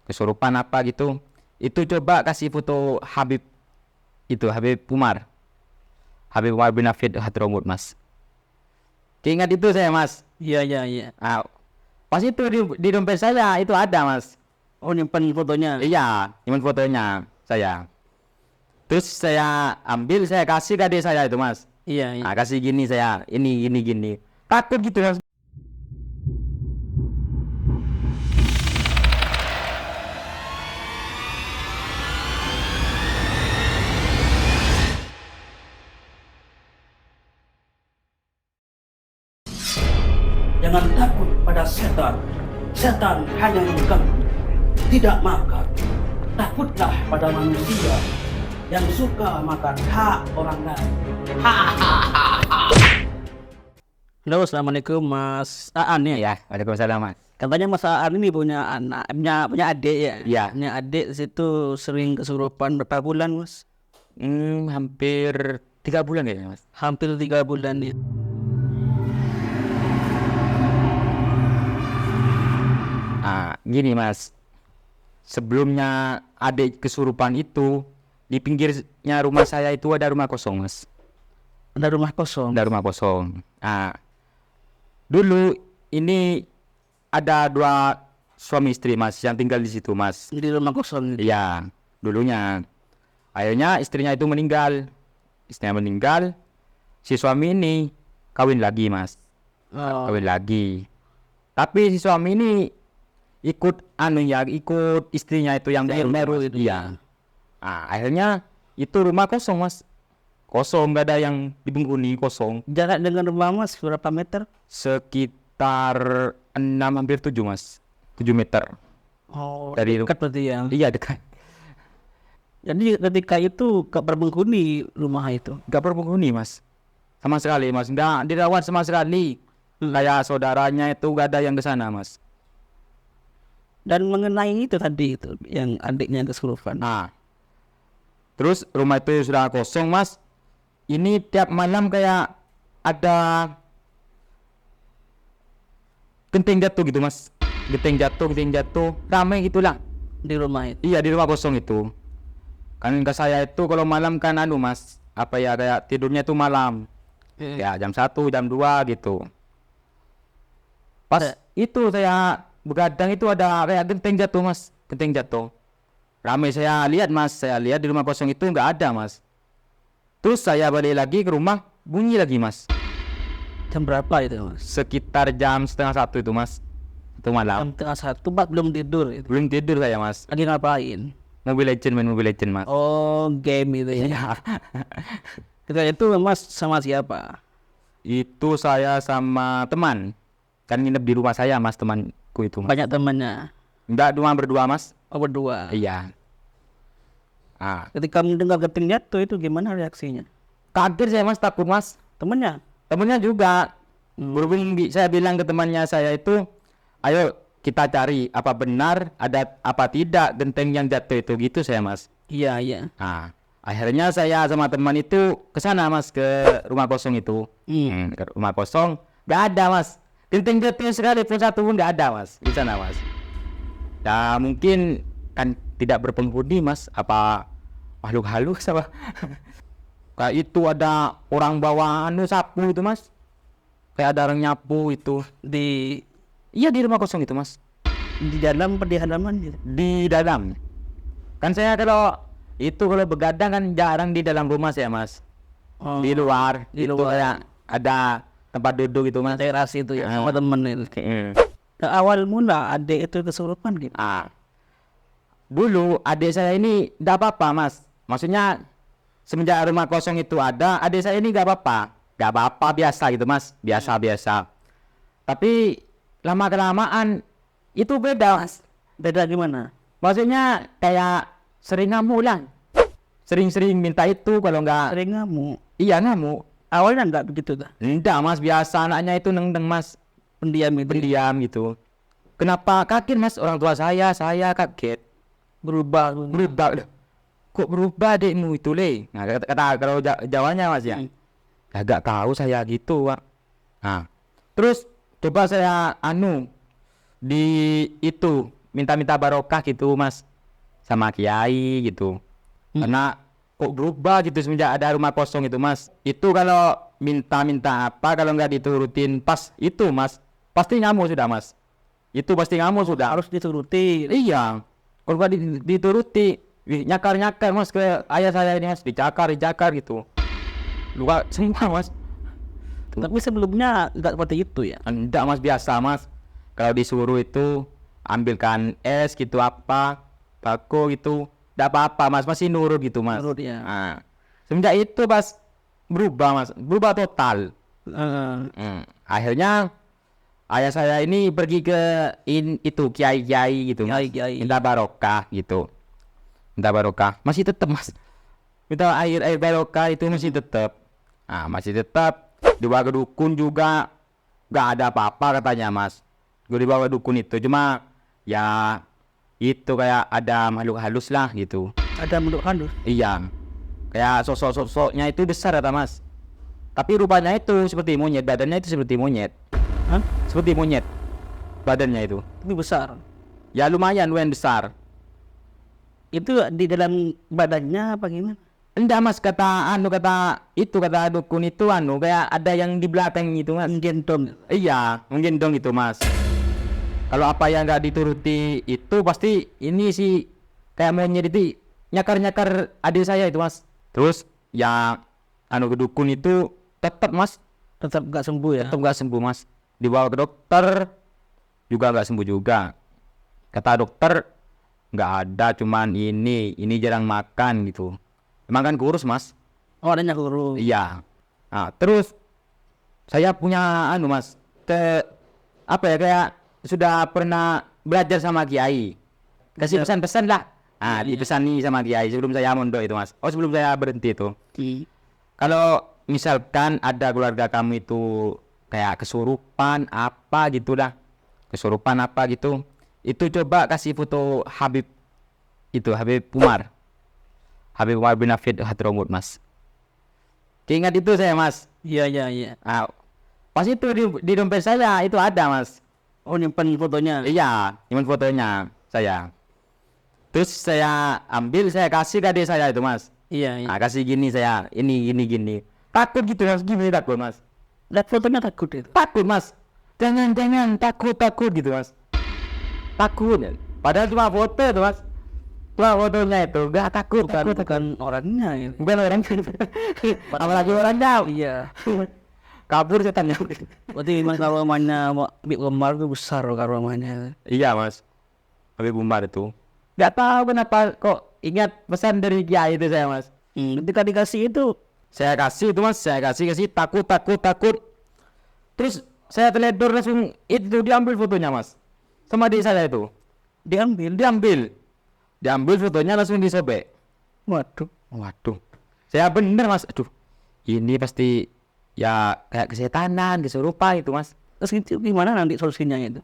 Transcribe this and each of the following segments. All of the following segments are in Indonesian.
kesurupan apa gitu. Itu coba kasih foto Habib itu, Habib Umar bin Hafid Hadramut mas. Ingat itu saya mas. Iya, iya, iya. Ah, pas itu di dompet saya itu ada mas. Oh, nyimpen fotonya. Iya, cuman fotonya saya. Terus saya ambil, saya kasih ke adik saya itu mas. Iya, iya. Nah, kasih gini saya, ini gini. Takut gitu mas. Jangan takut pada setan. Setan hanya mengganggu, tidak makan. Takutlah pada manusia yang suka makan hak orang lain. Halo, assalamualaikum Mas Aan ya. Ya, waalaikumsalam mas. Katanya Mas Aan ini punya anak, punya adik ya. Iya. Punya adik situ sering kesurupan berapa bulan Mas? Hampir 3 bulan kayaknya mas. Hampir 3 bulan ya. Gini mas. Sebelumnya adik kesurupan itu di pinggirnya rumah saya itu ada rumah kosong mas. Ada rumah kosong. Ada rumah kosong. Dulu ini ada 2 suami istri mas yang tinggal di situ mas. Di rumah kosong itu. Iya, dulunya. Akhirnya istrinya itu meninggal. Istrinya meninggal. Si suami ini kawin lagi mas. Oh, Kawin lagi. Tapi si suami ini ikut istrinya itu yang baru mas. itu. Iya. Akhirnya itu rumah kosong mas. Kosong, nggak ada yang dipenghuni, kosong. Jarak dengan rumah Mas berapa meter? Sekitar 6 hampir 7 mas. 7 meter. Oh, Dari dekat berarti ya. Iya dekat. Jadi ketika itu gak berpenghuni rumah itu. Gak berpenghuni mas. Sama sekali mas. Nggak dirawat sama sekali. Kayak saudaranya itu gak ada yang ke sana mas. Dan mengenai itu tadi itu yang adiknya kesurupan. Terus rumah itu sudah kosong mas. Ini tiap malam kayak ada genteng jatuh gitu mas. Genteng jatuh. Ramai gitulah. Di rumah itu. Iya di rumah kosong itu. Kan ke saya itu kalau malam kan mas. Apa ya kayak tidurnya itu malam. Ya jam 1, jam 2 gitu. Pas itu saya begadang itu ada kayak genteng jatuh mas. Genteng jatuh. Ramai saya lihat mas. Saya lihat di rumah kosong itu nggak ada mas. Terus saya balik lagi ke rumah, bunyi lagi mas. Jam berapa itu Mas? Sekitar jam 1:30 itu mas. Itu malam. Jam 1:30 Mas belum tidur itu. Belum tidur saya mas. Lagi ngapain? Main Mobile Legend mas. Oh, game itu ya. Ketika itu Mas sama siapa? Itu saya sama teman. Kan nginep di rumah saya mas, temanku itu mas. Banyak temannya. Enggak, berdua mas. Oh, berdua. Iya. Ketika mendengar genteng jatuh itu gimana reaksinya? Kaget saya mas, takut mas. Temennya? Temennya juga. Berhubung saya bilang ke temannya saya itu, ayo kita cari apa benar ada apa tidak genteng yang jatuh itu, gitu saya mas. Iya, iya. Akhirnya saya sama teman itu ke sana mas, ke rumah kosong itu. Ke rumah kosong nggak ada mas. Genteng jatuh sekali pun satu pun nggak ada mas di sana mas. Ya mungkin kan tidak berpenghuni mas, apa makhluk halus apa. Kayak itu ada orang bawa sapu itu mas. Kayak ada orang nyapu itu Iya di rumah kosong itu mas. Di dalam apa di halaman gitu? Di dalam. Kan saya kalau begadang kan jarang di dalam rumah saya mas. Oh, Di luar. di Itu luar. kayak ada tempat duduk itu mas. teras itu ya sama temen itu. Mm. Nah, awal mula adik itu kesurupan gitu. Dulu adik saya ini gak apa-apa mas. Maksudnya semenjak rumah kosong itu ada, adik saya ini gak apa-apa. Gak apa-apa, biasa gitu mas. Biasa-biasa. Tapi lama-kelamaan itu beda mas. Beda gimana? Maksudnya kayak sering ngamuk lah. Sering-sering minta itu kalau nggak. Sering ngamuk. Iya ngamuk. Awalnya enggak begitu dah. Enggak mas, biasa anaknya itu neng mas. Pendiam itu. Pendiam gitu. Kenapa kaget mas, orang tua saya kaget. Berubah. Loh. Kok berubah adikmu itu le? Nah kata kalau Jawanya mas ya. Agak tahu saya gitu pak. Terus coba saya di itu minta-minta barokah gitu mas sama kiai gitu. Karena kok berubah gitu semenjak ada rumah kosong itu mas. Itu kalau minta-minta apa kalau nggak diturutin pas itu mas pasti ngamuk sudah mas. Itu pasti ngamuk sudah. Harus dituruti. Iya, kalau nggak dituruti, nyakar mas ke ayah saya ini mas, dicakar gitu, luka semua mas. Tapi sebelumnya nggak seperti itu ya. Enggak mas, biasa mas. Kalau disuruh itu ambilkan es gitu apa, bako gitu, enggak apa-apa mas, masih nurut gitu mas. Nurut ya. Nah, semenjak itu pas berubah mas, berubah total. Akhirnya ayah saya ini pergi ke itu kiai gitu mas. Kiai. Minta barokah gitu, minta barokah masih tetap mas, minta air barokah itu masih tetap. Nah masih tetap dibawa ke dukun juga nggak ada apa-apa katanya mas. Gue dibawa ke dukun itu cuma ya itu kayak ada makhluk halus lah gitu. Ada bentuk halus. Iya, kayak sosoknya itu besar kata mas, tapi rupanya itu seperti monyet, badannya itu seperti monyet. Hah? Seperti monyet badannya itu. Tapi besar. Ya lumayan besar. Itu di dalam badannya apa gimana? Enggak mas, kata dukun itu kayak ada yang di belakang itu mas. Menggendong. Iya, menggendong itu mas. Kalau apa yang nggak dituruti itu pasti ini sih kayak monyet itu nyakar adik saya itu mas. Terus ya ke dukun itu tetap mas, Tetap nggak sembuh ya. tetap nggak sembuh mas. Dibawa ke dokter juga nggak sembuh juga. Kata dokter nggak ada, cuman ini jarang makan gitu. Emang kan kurus mas. Oh, adanya guru. Iya. Nah, terus saya punya mas, kayak sudah pernah belajar sama kiai. Kasih pesan-pesan lah. Ah, dipesani sama kiai sebelum saya mondok itu mas. Oh, sebelum saya berhenti itu. Kalau misalkan ada keluarga kamu itu kayak kesurupan apa gitulah, itu coba kasih foto Habib Umar bin Hafid Hadramut mas. Ingat itu saya mas. Iya. Nah, pas itu di dompet saya itu ada mas. Oh, nyimpan fotonya. Iya, nyimpan fotonya saya. Terus saya ambil, saya kasih ke adik saya itu mas. Iya. Nah, kasih gini saya, ini gini. Takut gitu mas, gini takut mas. Lihat fotonya takut itu. Takut mas. Jangan takut gitu mas. Takut. Padahal cuma foto itu mas. Cuma fotonya itu, gak takut. Bukan orangnya itu. Bukan orang. Apalagi orangnya. Iya. Kabur setannya. Berarti memang kalau rumahnya Habib Umar itu besar kalau rumahnya. Iya mas, Habib Umar itu. Gak tahu kenapa kok ingat pesan dari kiai itu saya mas. Ketika dikasih itu, Saya kasih itu mas, saya kasih takut. Terus saya teledor langsung itu diambil fotonya mas. Sama adik saya itu. Diambil fotonya langsung disobek. Waduh. Saya bener mas, aduh. Ini pasti ya kayak kesetanan, kesurupan itu mas. terus itu gimana nanti solusinya itu?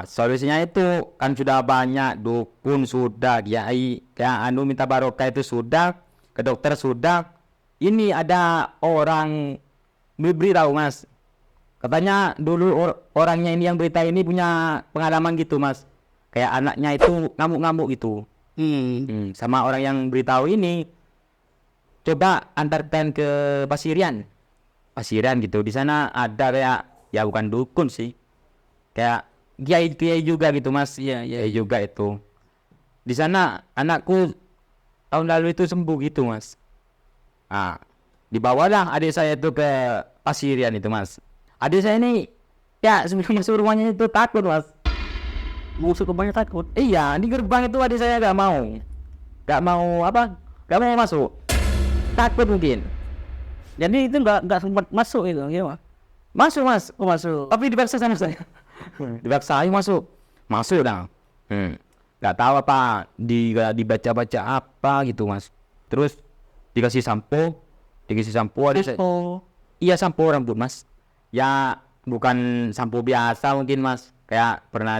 Solusinya itu kan sudah banyak, dukun sudah, kiai kayak minta barokah itu sudah, ke dokter sudah. Ini ada orang beritahu mas, katanya dulu orangnya ini yang berita ini punya pengalaman gitu mas, kayak anaknya itu ngamuk-ngamuk gitu. Sama orang yang beritahu ini, coba antarkan ke Pasirian gitu. Di sana ada kayak, ya bukan dukun sih, kayak kiai juga gitu mas. Iya. Kiai juga itu. Di sana anakku tahun lalu itu sembuh gitu mas. Dibawalah adik saya itu ke Pasirian itu mas. Adik saya ini ya sebelum masuk rumahnya itu takut mas. Masuk rumahnya takut? Iya, di gerbang itu adik saya gak mau masuk, takut mungkin. Jadi itu nggak sempat masuk itu, ya? Masuk mas. Oh, masuk. Tapi dipaksa sama saya. Dipaksa ayo masuk dah. Nggak tahu apa, dibaca apa gitu mas. Terus dikasih sampo ada iya sampo rambut mas. Ya bukan sampo biasa mungkin mas, kayak pernah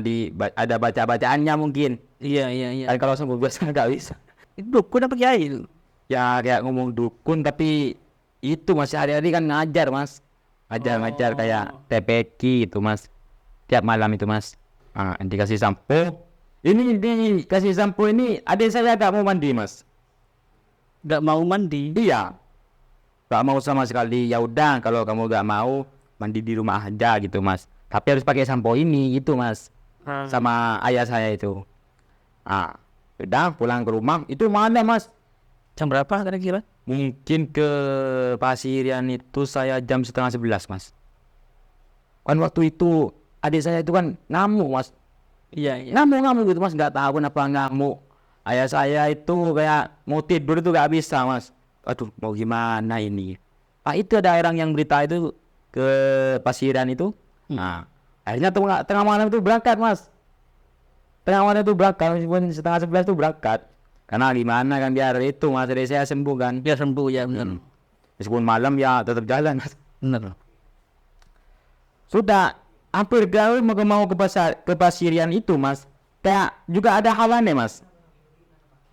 ada bacaannya mungkin. Iya. Kan kalau sampo biasa nggak bisa. Itu dukun apa kiai itu? Ya kayak ngomong dukun tapi itu masih hari-hari kan ngajar mas. Ngajar kayak TPQ itu mas, tiap malam itu mas. Dikasih sampo Ini dikasih sampo ini, adik saya gak mau mandi mas. Nggak mau mandi. Iya, gak mau sama sekali. Ya udah, kalau kamu gak mau mandi di rumah aja gitu mas. Tapi harus pakai sampo ini gitu mas. Sama ayah saya itu. Ah, udah pulang ke rumah. Itu mana mas? Jam berapa kira-kira? Mungkin ke Pasirian itu saya jam 10:30 mas. Kan waktu itu adik saya itu kan ngamuk mas. Iya, iya. Ngamuk gitu mas, nggak tahu kenapa ngamuk. Ayah saya itu kayak mau tidur itu nggak bisa mas. Aduh, mau gimana ini? Pak, itu ada orang yang berita itu ke Pasirian itu. Nah, akhirnya tengah malam itu berangkat mas. Tengah malam itu berangkat, meskipun 10:30 itu berangkat. Karena gimana kan biar itu mas, adik saya sembuh kan. Biar sembuh ya, benar. Meskipun malam ya tetap jalan mas. Benar. Sudah hampir gaul mau ke Pasirian itu mas. Kayak juga ada hal aneh mas.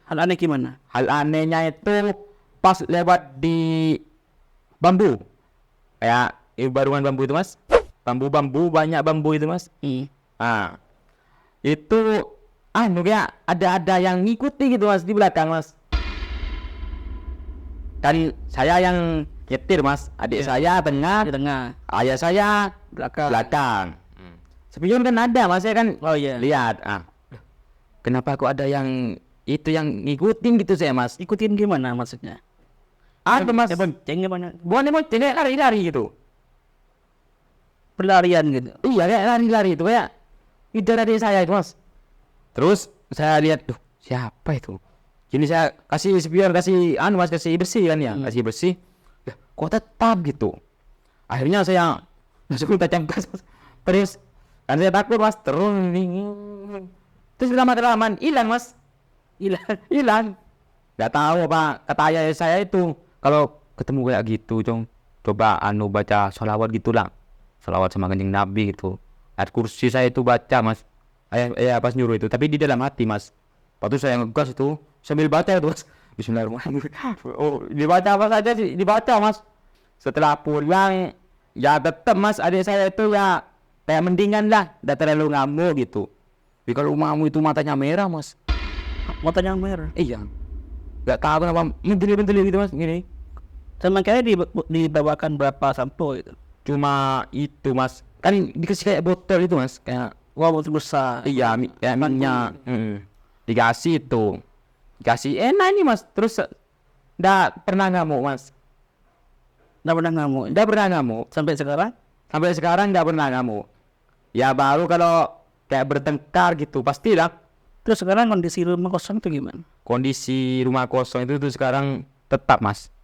Hal aneh gimana? Hal anehnya itu pas lewat di bambu. Kayak barungan bambu itu mas. Bambu banyak bambu itu mas. Ah, itu kayak ada yang ngikuti gitu mas di belakang mas. Dan saya yang nyetir mas, adik saya tengah, Di tengah. ayah saya belakang. Spion kan ada mas, saya kan Oh iya. lihat. Kenapa kok ada yang itu yang ngikutin gitu saya mas? Ikutin gimana maksudnya? Ada mas, Bonceng gimana? bukan emosi, kayak lari-lari gitu. Berlarian gitu. Iya kayak lari-lari itu kayak ngejar adik saya itu mas. Terus saya lihat, duh siapa itu? Gini saya kasih spion, kasih kasih bersih kan ya, kasih bersih. Ya, kok tetap gitu. Akhirnya saya langsung tajam gas mas. Terus kan saya takut mas, terus lama-kelamaan hilang mas. Hilang. Gak tahu apa kata ayah saya itu, kalau ketemu kayak gitu coba baca sholawat gitulah, sholawat sama kanjeng Nabi gitu. Ayat kursi saya itu baca mas. Ayah pas nyuruh itu, tapi di dalam hati mas. Waktu saya ngegas itu sambil baca itu mas. Bismillahirrahmanirrahim. Oh, dibaca apa saja sih, dibaca mas. Setelah pulang ya tetap mas, adik saya itu ya kayak mendingan lah, udah terlalu ngamuk gitu. Tapi kalau mamu itu matanya merah mas. Matanya merah. Iya, nggak tahu kenapa menteli gitu mas gini. Sama kayak dibawakan berapa sampo itu? Cuma itu mas, kan dikasih kayak botol itu mas, kayak Wah, botol besar. iya kayak minyak. Dikasih itu, dikasih enak ini mas. Terus nggak pernah ngamuk mas, Nggak pernah ngamuk. nggak pernah ngamuk Sampai sekarang? sampai sekarang, nggak pernah ngamuk. Ya baru kalau kayak bertengkar gitu pastilah. Terus sekarang kondisi rumah kosong itu gimana? Kondisi rumah kosong itu tuh sekarang tetap mas,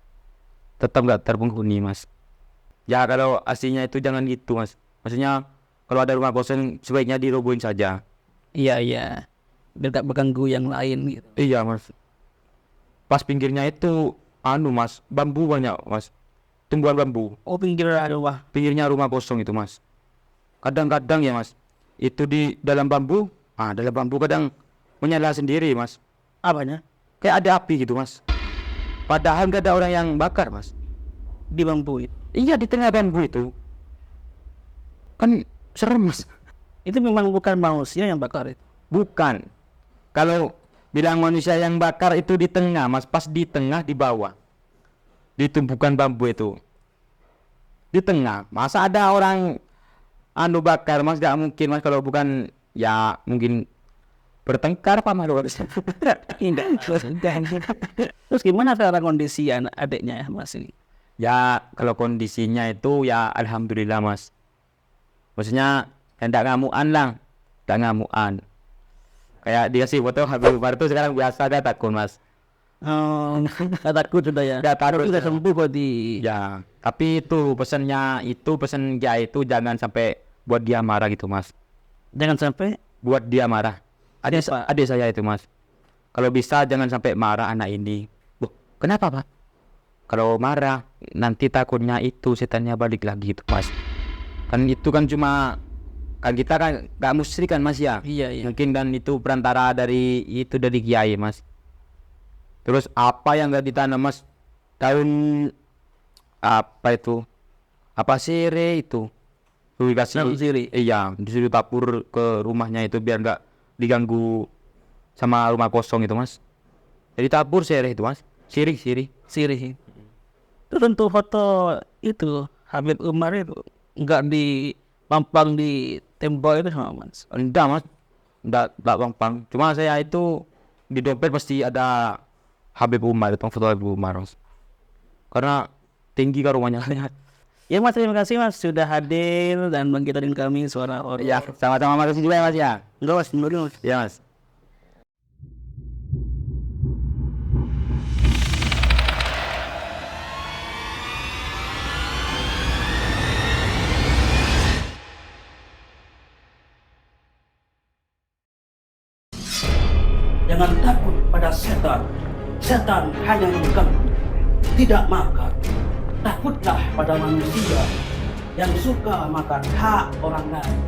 tetap nggak terpenghuni mas. Ya kalau aslinya itu jangan gitu mas. Maksudnya kalau ada rumah kosong sebaiknya dirobohin saja. Iya, iya. Biar gak mengganggu yang lain gitu. Iya mas. Pas pinggirnya itu mas, bambu banyak mas, tumbuhan bambu. Oh, pinggir rumah. Pinggirnya rumah kosong itu mas. Kadang-kadang ya mas, itu di dalam bambu kadang menyala sendiri mas. Apanya? Kayak ada api gitu mas. Padahal gak ada orang yang bakar mas. Di bambu itu. Iya di tengah bambu itu. Kan serem mas. Itu memang bukan manusia yang bakar itu. Bukan. Kalau bilang manusia yang bakar itu di tengah mas, pas di tengah di bawah. Di tumpukan bambu itu. Di tengah. Masa ada orang bakar mas, gak mungkin mas, kalau bukan ya mungkin bertengkar apa malu harusnya. Terus gimana sekarang kondisi adiknya ya mas ini? Ya kalau kondisinya itu ya alhamdulillah mas. Maksudnya tidak ngamuan lah, tidak ngamuan. Kayak dikasih foto Habib Umar itu sekarang biasa, dia takut mas. Oh, gak takut sudah ya? Gak takut. Sudah sembuh kok di. Ya, tapi itu pesannya itu, pesan dia itu jangan sampai buat dia marah gitu mas. Jangan sampai Buat dia marah. Adik saya itu mas. Kalau bisa jangan sampai marah anak ini. Loh, kenapa pak? Kalau marah nanti takutnya itu setannya balik lagi gitu mas. Kan itu kan cuma kan kita kan gak musyrik kan mas ya. Iya, iya. Mungkin dan itu perantara dari kiai mas. Terus apa yang gak ditanam mas? Daun apa itu? Apa sire itu? Dikasih Daun sirih. Iya, disuruh tapur ke rumahnya itu biar gak diganggu sama rumah kosong itu mas. Jadi tabur sirih itu mas. Sirih. Sirih. Itu tentu foto itu Habib Umar itu nggak dipampang di tembok itu sama mas. Enggak mas, enggak bang. Cuma saya itu di dompet pasti ada Habib Umar itu, foto Habib Umar mas. Karena tinggi kan rumahnya. Ya mas, terima kasih mas sudah hadir dan bangkitin kami suara horor. Ya, sama-sama makasih juga ya mas ya. Enggak mas, dulu mas. Ya mas. Jangan takut pada setan. Setan hanya mengganggu, tidak makar. Takutlah pada manusia yang suka makan hak orang lain.